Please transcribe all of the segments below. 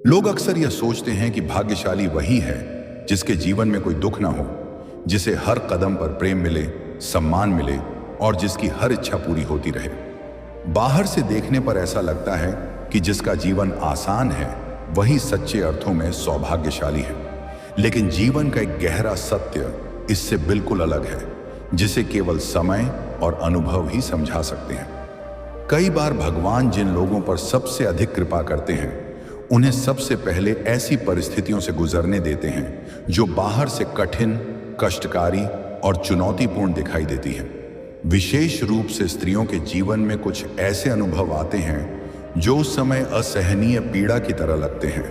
लोग अक्सर यह सोचते हैं कि भाग्यशाली वही है जिसके जीवन में कोई दुख ना हो, जिसे हर कदम पर प्रेम मिले, सम्मान मिले और जिसकी हर इच्छा पूरी होती रहे। बाहर से देखने पर ऐसा लगता है कि जिसका जीवन आसान है वही सच्चे अर्थों में सौभाग्यशाली है। लेकिन जीवन का एक गहरा सत्य इससे बिल्कुल अलग है, जिसे केवल समय और अनुभव ही समझा सकते हैं। कई बार भगवान जिन लोगों पर सबसे अधिक कृपा करते हैं, उन्हें सबसे पहले ऐसी परिस्थितियों से गुजरने देते हैं जो बाहर से कठिन, कष्टकारी और चुनौतीपूर्ण दिखाई देती हैं। विशेष रूप से स्त्रियों के जीवन में कुछ ऐसे अनुभव आते हैं जो उस समय असहनीय पीड़ा की तरह लगते हैं,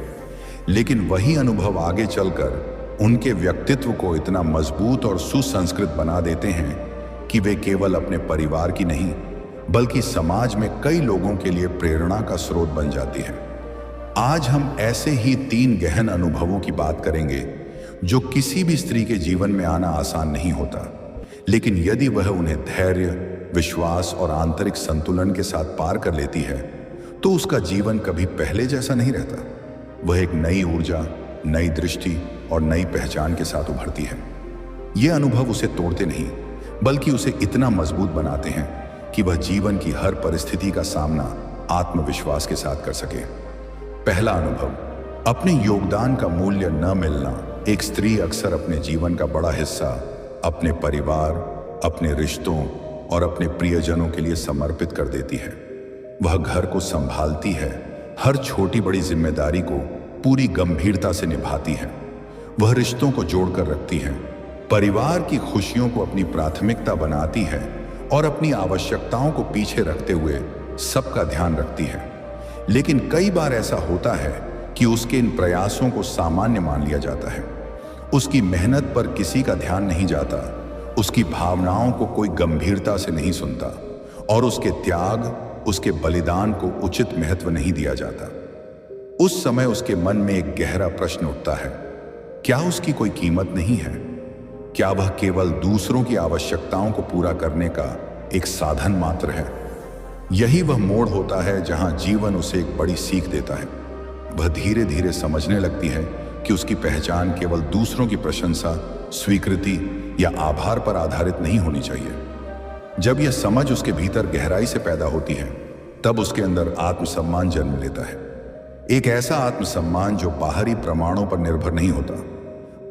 लेकिन वही अनुभव आगे चलकर उनके व्यक्तित्व को इतना मजबूत और सुसंस्कृत बना देते हैं कि वे केवल अपने परिवार की नहीं बल्कि समाज में कई लोगों के लिए प्रेरणा का स्रोत बन जाती है। आज हम ऐसे ही 3 गहन अनुभवों की बात करेंगे जो किसी भी स्त्री के जीवन में आना आसान नहीं होता, लेकिन यदि वह उन्हें धैर्य, विश्वास और आंतरिक संतुलन के साथ पार कर लेती है तो उसका जीवन कभी पहले जैसा नहीं रहता। वह एक नई ऊर्जा, नई दृष्टि और नई पहचान के साथ उभरती है। ये अनुभव उसे तोड़ते नहीं बल्कि उसे इतना मजबूत बनाते हैं कि वह जीवन की हर परिस्थिति का सामना आत्मविश्वास के साथ कर सके। पहला अनुभव, अपने योगदान का मूल्य न मिलना। एक स्त्री अक्सर अपने जीवन का बड़ा हिस्सा अपने परिवार, अपने रिश्तों और अपने प्रियजनों के लिए समर्पित कर देती है। वह घर को संभालती है, हर छोटी बड़ी जिम्मेदारी को पूरी गंभीरता से निभाती है। वह रिश्तों को जोड़कर रखती है, परिवार की खुशियों को अपनी प्राथमिकता बनाती है और अपनी आवश्यकताओं को पीछे रखते हुए सबका ध्यान रखती है। लेकिन कई बार ऐसा होता है कि उसके इन प्रयासों को सामान्य मान लिया जाता है। उसकी मेहनत पर किसी का ध्यान नहीं जाता, उसकी भावनाओं को कोई गंभीरता से नहीं सुनता और उसके त्याग, उसके बलिदान को उचित महत्व नहीं दिया जाता। उस समय उसके मन में एक गहरा प्रश्न उठता है, क्या उसकी कोई कीमत नहीं है? क्या वह केवल दूसरों की आवश्यकताओं को पूरा करने का एक साधन मात्र है? यही वह मोड़ होता है जहां जीवन उसे एक बड़ी सीख देता है। वह धीरे धीरे समझने लगती है कि उसकी पहचान केवल दूसरों की प्रशंसा, स्वीकृति या आभार पर आधारित नहीं होनी चाहिए। जब यह समझ उसके भीतर गहराई से पैदा होती है, तब उसके अंदर आत्मसम्मान जन्म लेता है। एक ऐसा आत्मसम्मान जो बाहरी प्रमाणों पर निर्भर नहीं होता।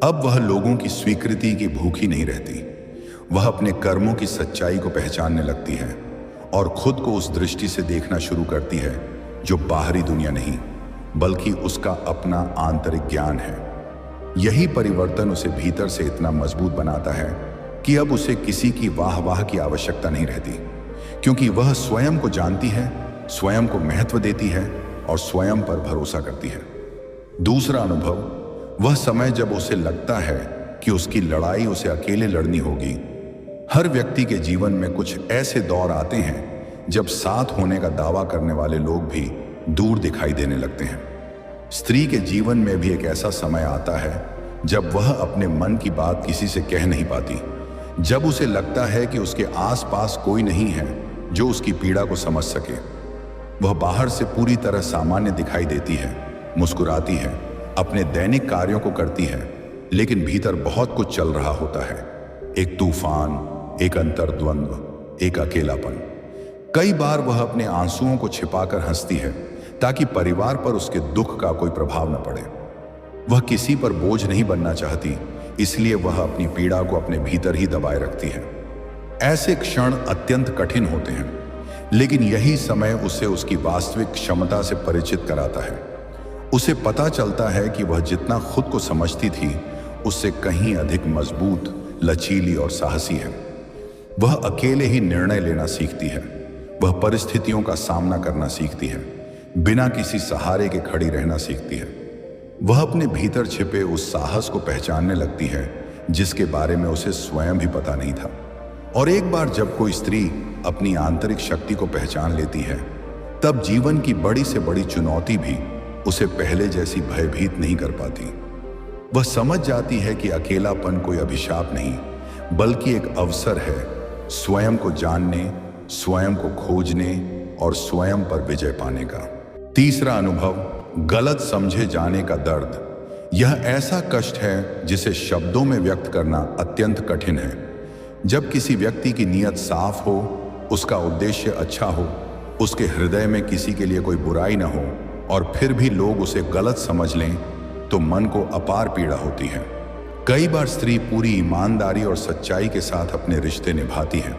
अब वह लोगों की स्वीकृति की भूखी नहीं रहती। वह अपने कर्मों की सच्चाई को पहचानने लगती है और खुद को उस दृष्टि से देखना शुरू करती है जो बाहरी दुनिया नहीं बल्कि उसका अपना आंतरिक ज्ञान है। यही परिवर्तन उसे भीतर से इतना मजबूत बनाता है कि अब उसे किसी की वाह की आवश्यकता नहीं रहती, क्योंकि वह स्वयं को जानती है, स्वयं को महत्व देती है और स्वयं पर भरोसा करती है। दूसरा अनुभव, वह समय जब उसे लगता है कि उसकी लड़ाई उसे अकेले लड़नी होगी। हर व्यक्ति के जीवन में कुछ ऐसे दौर आते हैं जब साथ होने का दावा करने वाले लोग भी दूर दिखाई देने लगते हैं। स्त्री के जीवन में भी एक ऐसा समय आता है जब वह अपने मन की बात किसी से कह नहीं पाती, जब उसे लगता है कि उसके आसपास कोई नहीं है जो उसकी पीड़ा को समझ सके। वह बाहर से पूरी तरह सामान्य दिखाई देती है, मुस्कुराती है, अपने दैनिक कार्यों को करती है, लेकिन भीतर बहुत कुछ चल रहा होता है। एक तूफान, एक अंतर्द्वंद्व, एक अकेलापन। कई बार वह अपने आंसुओं को छिपाकर हंसती है ताकि परिवार पर उसके दुख का कोई प्रभाव न पड़े। वह किसी पर बोझ नहीं बनना चाहती, इसलिए वह अपनी पीड़ा को अपने भीतर ही दबाए रखती है। ऐसे क्षण अत्यंत कठिन होते हैं, लेकिन यही समय उसे उसकी वास्तविक क्षमता से परिचित कराता है। उसे पता चलता है कि वह जितना खुद को समझती थी उससे कहीं अधिक मजबूत, लचीली और साहसी है। वह अकेले ही निर्णय लेना सीखती है। वह परिस्थितियों का सामना करना सीखती है, बिना किसी सहारे के खड़ी रहना सीखती है। वह अपने भीतर छिपे उस साहस को पहचानने लगती है जिसके बारे में उसे स्वयं भी पता नहीं था। और एक बार जब कोई स्त्री अपनी आंतरिक शक्ति को पहचान लेती है, तब जीवन की बड़ी से बड़ी चुनौती भी उसे पहले जैसी भयभीत नहीं कर पाती। वह समझ जाती है कि अकेलापन कोई अभिशाप नहीं बल्कि एक अवसर है स्वयं को जानने, स्वयं को खोजने और स्वयं पर विजय पाने का। तीसरा अनुभव, गलत समझे जाने का दर्द। यह ऐसा कष्ट है जिसे शब्दों में व्यक्त करना अत्यंत कठिन है। जब किसी व्यक्ति की नीयत साफ हो, उसका उद्देश्य अच्छा हो, उसके हृदय में किसी के लिए कोई बुराई न हो और फिर भी लोग उसे गलत समझ लें, तो मन को अपार पीड़ा होती है। कई बार स्त्री पूरी ईमानदारी और सच्चाई के साथ अपने रिश्ते निभाती है,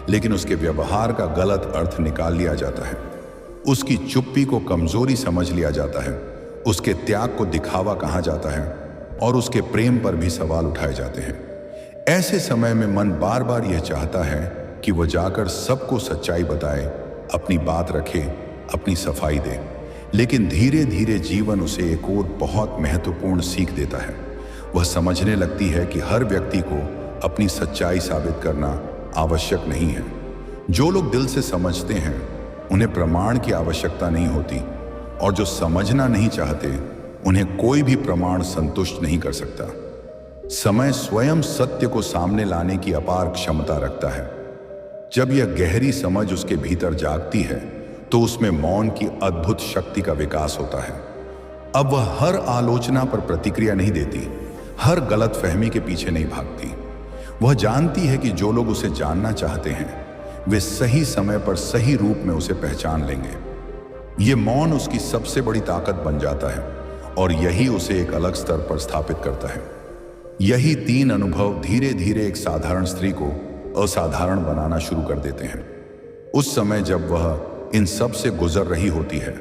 लेकिन उसके व्यवहार का गलत अर्थ निकाल लिया जाता है। उसकी चुप्पी को कमजोरी समझ लिया जाता है, उसके त्याग को दिखावा कहा जाता है और उसके प्रेम पर भी सवाल उठाए जाते हैं। ऐसे समय में मन बार बार यह चाहता है कि वह जाकर सबको सच्चाई बताए, अपनी बात रखे, अपनी सफाई दे। लेकिन धीरे धीरे जीवन उसे एक और बहुत महत्वपूर्ण सीख देता है। वह समझने लगती है कि हर व्यक्ति को अपनी सच्चाई साबित करना आवश्यक नहीं है। जो लोग दिल से समझते हैं उन्हें प्रमाण की आवश्यकता नहीं होती, और जो समझना नहीं चाहते उन्हें कोई भी प्रमाण संतुष्ट नहीं कर सकता। समय स्वयं सत्य को सामने लाने की अपार क्षमता रखता है। जब यह गहरी समझ उसके भीतर जागती है तो उसमें मौन की अद्भुत शक्ति का विकास होता है। अब वह हर आलोचना पर प्रतिक्रिया नहीं देती, हर गलतफहमी के पीछे नहीं भागती। वह जानती है कि जो लोग उसे जानना चाहते हैं वे सही समय पर सही रूप में उसे पहचान लेंगे। ये मौन उसकी सबसे बड़ी ताकत बन जाता है और यही उसे एक अलग स्तर पर स्थापित करता है। यही तीन अनुभव धीरे धीरे एक साधारण स्त्री को असाधारण बनाना शुरू कर देते हैं। उस समय जब वह इन सब से गुजर रही होती है,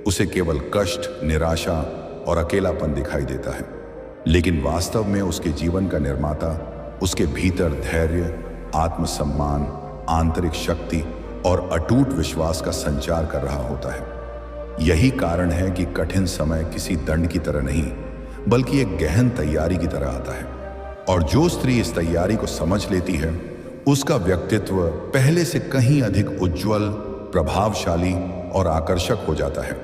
उसे केवल कष्ट, निराशा और अकेलापन दिखाई देता है, लेकिन वास्तव में उसके जीवन का निर्माता उसके भीतर धैर्य, आत्मसम्मान, आंतरिक शक्ति और अटूट विश्वास का संचार कर रहा होता है। यही कारण है कि कठिन समय किसी दंड की तरह नहीं, बल्कि एक गहन तैयारी की तरह आता है। और जो स्त्री इस तैयारी को समझ लेती है, उसका व्यक्तित्व पहले से कहीं अधिक उज्जवल, प्रभावशाली और आकर्षक हो जाता है।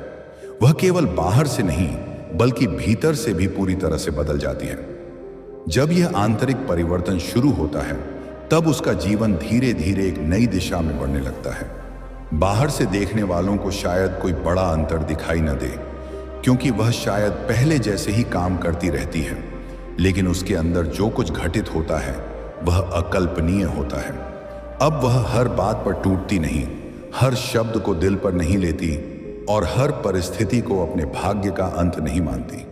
वह केवल बाहर से नहीं बल्कि भीतर से भी पूरी तरह से बदल जाती है। जब यह आंतरिक परिवर्तन शुरू होता है, तब उसका जीवन धीरे धीरे एक नई दिशा में बढ़ने लगता है। बाहर से देखने वालों को शायद कोई बड़ा अंतर दिखाई न दे, क्योंकि वह शायद पहले जैसे ही काम करती रहती है, लेकिन उसके अंदर जो कुछ घटित होता है वह अकल्पनीय होता है। अब वह हर बात पर टूटती नहीं, हर शब्द को दिल पर नहीं लेती और हर परिस्थिति को अपने भाग्य का अंत नहीं मानती।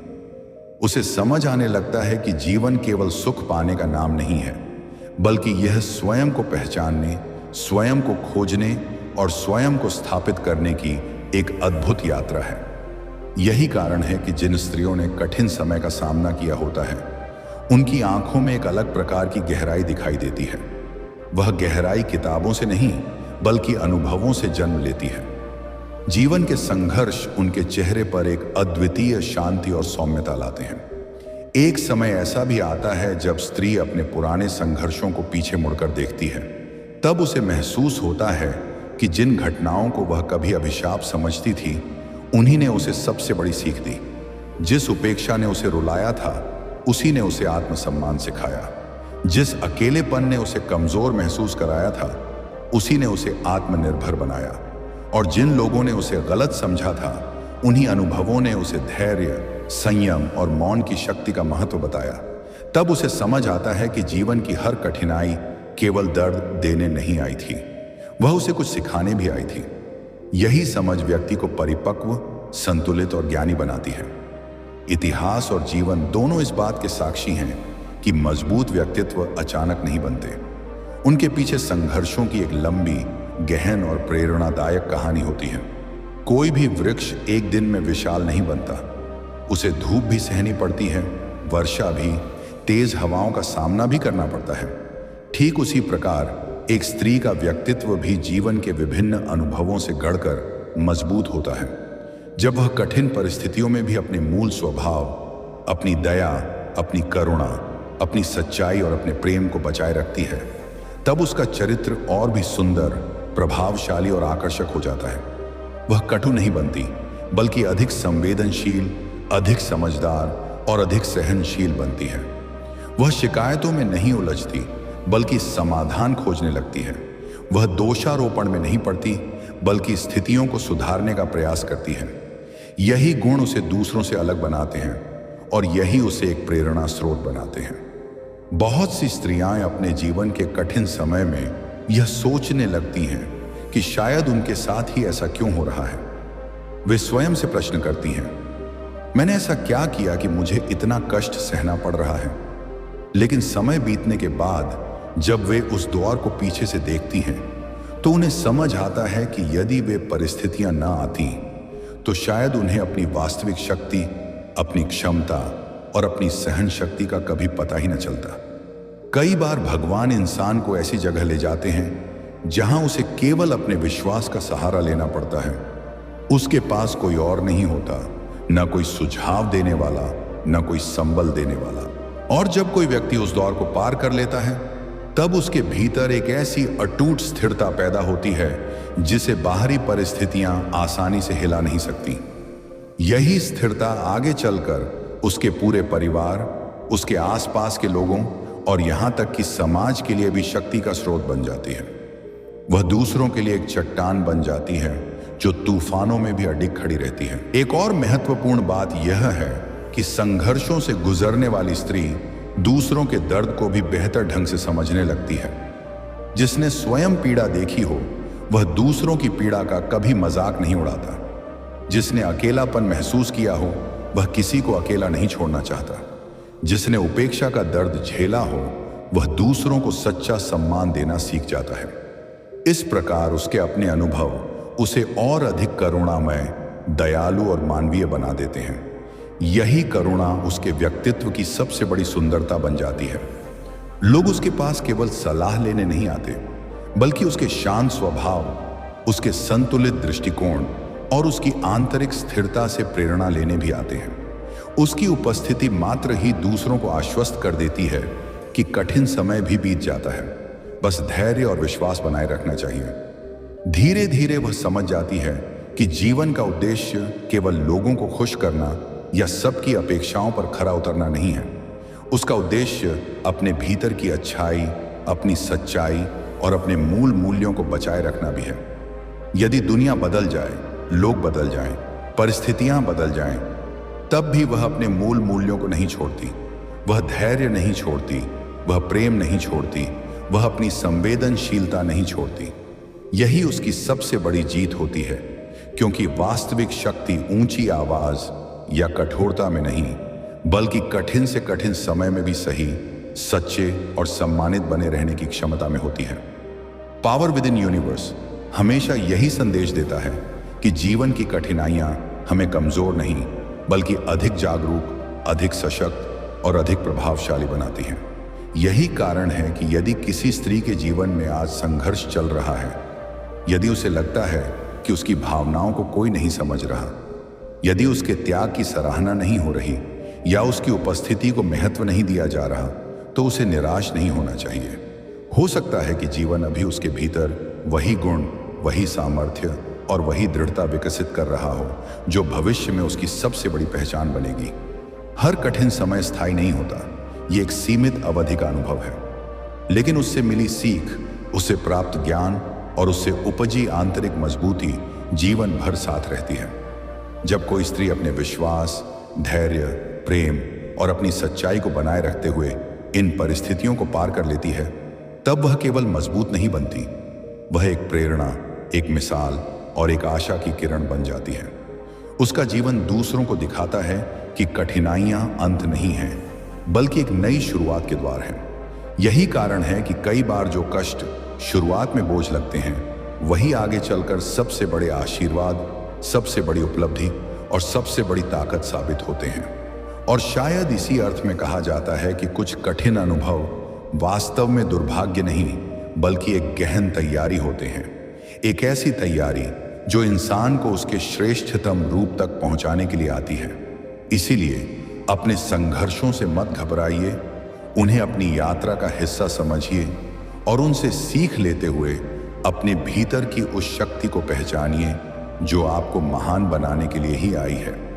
उसे समझ आने लगता है कि जीवन केवल सुख पाने का नाम नहीं है, बल्कि यह स्वयं को पहचानने, स्वयं को खोजने और स्वयं को स्थापित करने की एक अद्भुत यात्रा है। यही कारण है कि जिन स्त्रियों ने कठिन समय का सामना किया होता है, उनकी आंखों में एक अलग प्रकार की गहराई दिखाई देती है। वह गहराई किताबों से नहीं बल्कि अनुभवों से जन्म लेती है। जीवन के संघर्ष उनके चेहरे पर एक अद्वितीय शांति और सौम्यता लाते हैं। एक समय ऐसा भी आता है जब स्त्री अपने पुराने संघर्षों को पीछे मुड़कर देखती है। तब उसे महसूस होता है कि जिन घटनाओं को वह कभी अभिशाप समझती थी, उन्हीं ने उसे सबसे बड़ी सीख दी। जिस उपेक्षा ने उसे रुलाया था, उसी ने उसे आत्मसम्मान सिखाया। जिस अकेलेपन ने उसे कमजोर महसूस कराया था, उसी ने उसे आत्मनिर्भर बनाया। और जिन लोगों ने उसे गलत समझा था, उन्हीं अनुभवों ने उसे धैर्य, संयम और मौन की शक्ति का महत्व बताया। तब उसे समझ आता है कि जीवन की हर कठिनाई केवल दर्द देने नहीं आई थी, वह उसे कुछ सिखाने भी आई थी। यही समझ व्यक्ति को परिपक्व, संतुलित और ज्ञानी बनाती है। इतिहास और जीवन दोनों इस बात के साक्षी हैं कि मजबूत व्यक्तित्व अचानक नहीं बनते। उनके पीछे संघर्षों की एक लंबी, गहन और प्रेरणादायक कहानी होती है। कोई भी वृक्ष एक दिन में विशाल नहीं बनता। उसे धूप भी सहनी पड़ती है, वर्षा भी, तेज हवाओं का सामना भी करना पड़ता है। ठीक उसी प्रकार एक स्त्री का व्यक्तित्व भी जीवन के विभिन्न अनुभवों से गढ़कर मजबूत होता है। जब वह कठिन परिस्थितियों में भी अपने मूल स्वभाव, अपनी दया, अपनी करुणा, अपनी सच्चाई और अपने प्रेम को बचाए रखती है, तब उसका चरित्र और भी सुंदर, प्रभावशाली और आकर्षक हो जाता है। वह कटु नहीं बनती, बल्कि अधिक संवेदनशील, अधिक समझदार और अधिक सहनशील बनती है। वह शिकायतों में नहीं उलझती, बल्कि समाधान खोजने लगती है। वह दोषारोपण में नहीं पड़ती, बल्कि स्थितियों को सुधारने का प्रयास करती है। यही गुण उसे दूसरों से अलग बनाते हैं और यही उसे एक प्रेरणा स्रोत बनाते हैं। बहुत सी स्त्रियां अपने जीवन के कठिन समय में यह सोचने लगती हैं कि शायद उनके साथ ही ऐसा क्यों हो रहा है। वे स्वयं से प्रश्न करती हैं, मैंने ऐसा क्या किया कि मुझे इतना कष्ट सहना पड़ रहा है। लेकिन समय बीतने के बाद जब वे उस दौर को पीछे से देखती हैं तो उन्हें समझ आता है कि यदि वे परिस्थितियां न आती तो शायद उन्हें अपनी वास्तविक शक्ति, अपनी क्षमता और अपनी सहन शक्ति का कभी पता ही न चलता। कई बार भगवान इंसान को ऐसी जगह ले जाते हैं जहां उसे केवल अपने विश्वास का सहारा लेना पड़ता है। उसके पास कोई और नहीं होता, न कोई सुझाव देने वाला, न कोई संबल देने वाला। और जब कोई व्यक्ति उस दौर को पार कर लेता है तब उसके भीतर एक ऐसी अटूट स्थिरता पैदा होती है जिसे बाहरी परिस्थितियां आसानी से हिला नहीं सकती। यही स्थिरता आगे चलकर उसके पूरे परिवार, उसके आसपास के लोगों और यहां तक कि समाज के लिए भी शक्ति का स्रोत बन जाती है। वह दूसरों के लिए एक चट्टान बन जाती है जो तूफानों में भी अडिग खड़ी रहती है। एक और महत्वपूर्ण बात यह है कि संघर्षों से गुजरने वाली स्त्री दूसरों के दर्द को भी बेहतर ढंग से समझने लगती है। जिसने स्वयं पीड़ा देखी हो वह दूसरों की पीड़ा का कभी मजाक नहीं उड़ाता। जिसने अकेलापन महसूस किया हो वह किसी को अकेला नहीं छोड़ना चाहता। जिसने उपेक्षा का दर्द झेला हो वह दूसरों को सच्चा सम्मान देना सीख जाता है। इस प्रकार उसके अपने अनुभव उसे और अधिक करुणामय, दयालु और मानवीय बना देते हैं। यही करुणा उसके व्यक्तित्व की सबसे बड़ी सुंदरता बन जाती है। लोग उसके पास केवल सलाह लेने नहीं आते, बल्कि उसके शांत स्वभाव, उसके संतुलित दृष्टिकोण और उसकी आंतरिक स्थिरता से प्रेरणा लेने भी आते हैं। उसकी उपस्थिति मात्र ही दूसरों को आश्वस्त कर देती है कि कठिन समय भी बीत जाता है, बस धैर्य और विश्वास बनाए रखना चाहिए। धीरे धीरे वह समझ जाती है कि जीवन का उद्देश्य केवल लोगों को खुश करना या सबकी अपेक्षाओं पर खरा उतरना नहीं है। उसका उद्देश्य अपने भीतर की अच्छाई, अपनी सच्चाई और अपने मूल मूल्यों को बचाए रखना भी है। यदि दुनिया बदल जाए, लोग बदल जाएं, परिस्थितियां बदल जाएं, तब भी वह अपने मूल मूल्यों को नहीं छोड़ती। वह धैर्य नहीं छोड़ती, वह प्रेम नहीं छोड़ती, वह अपनी संवेदनशीलता नहीं छोड़ती। यही उसकी सबसे बड़ी जीत होती है, क्योंकि वास्तविक शक्ति ऊंची आवाज या कठोरता में नहीं, बल्कि कठिन से कठिन समय में भी सही, सच्चे और सम्मानित बने रहने की क्षमता में होती है। पावर विद इन यूनिवर्स हमेशा यही संदेश देता है कि जीवन की कठिनाइयां हमें कमजोर नहीं, बल्कि अधिक जागरूक, अधिक सशक्त और अधिक प्रभावशाली बनाती हैं। यही कारण है कि यदि किसी स्त्री के जीवन में आज संघर्ष चल रहा है, यदि उसे लगता है कि उसकी भावनाओं को कोई नहीं समझ रहा, यदि उसके त्याग की सराहना नहीं हो रही या उसकी उपस्थिति को महत्व नहीं दिया जा रहा, तो उसे निराश नहीं होना चाहिए। हो सकता है कि जीवन अभी उसके भीतर वही गुण, वही सामर्थ्य और वही दृढ़ता विकसित कर रहा हो जो भविष्य में उसकी सबसे बड़ी पहचान बनेगी। हर कठिन समय स्थायी नहीं होता, ये एक सीमित अवधि का अनुभव है, लेकिन उससे मिली सीख, उससे प्राप्त ज्ञान और उससे उपजी आंतरिक मजबूती जीवन भर साथ रहती है। जब कोई स्त्री अपने विश्वास, धैर्य, प्रेम और अपनी सच्चाई को बनाए रखते हुए इन परिस्थितियों को पार कर लेती है, तब वह केवल मजबूत नहीं बनती, वह एक प्रेरणा, एक मिसाल और एक आशा की किरण बन जाती है। उसका जीवन दूसरों को दिखाता है कि कठिनाइयां अंत नहीं हैं, बल्कि एक नई शुरुआत के द्वार हैं। यही कारण है कि कई बार जो कष्ट शुरुआत में बोझ लगते हैं, वही आगे चलकर सबसे बड़े आशीर्वाद, सबसे बड़ी उपलब्धि और सबसे बड़ी ताकत साबित होते हैं। और शायद इसी अर्थ में कहा जाता है कि कुछ कठिन अनुभव वास्तव में दुर्भाग्य नहीं, बल्कि एक गहन तैयारी होते हैं। एक ऐसी तैयारी जो इंसान को उसके श्रेष्ठतम रूप तक पहुंचाने के लिए आती है। इसीलिए अपने संघर्षों से मत घबराइए, उन्हें अपनी यात्रा का हिस्सा समझिए और उनसे सीख लेते हुए अपने भीतर की उस शक्ति को पहचानिए जो आपको महान बनाने के लिए ही आई है।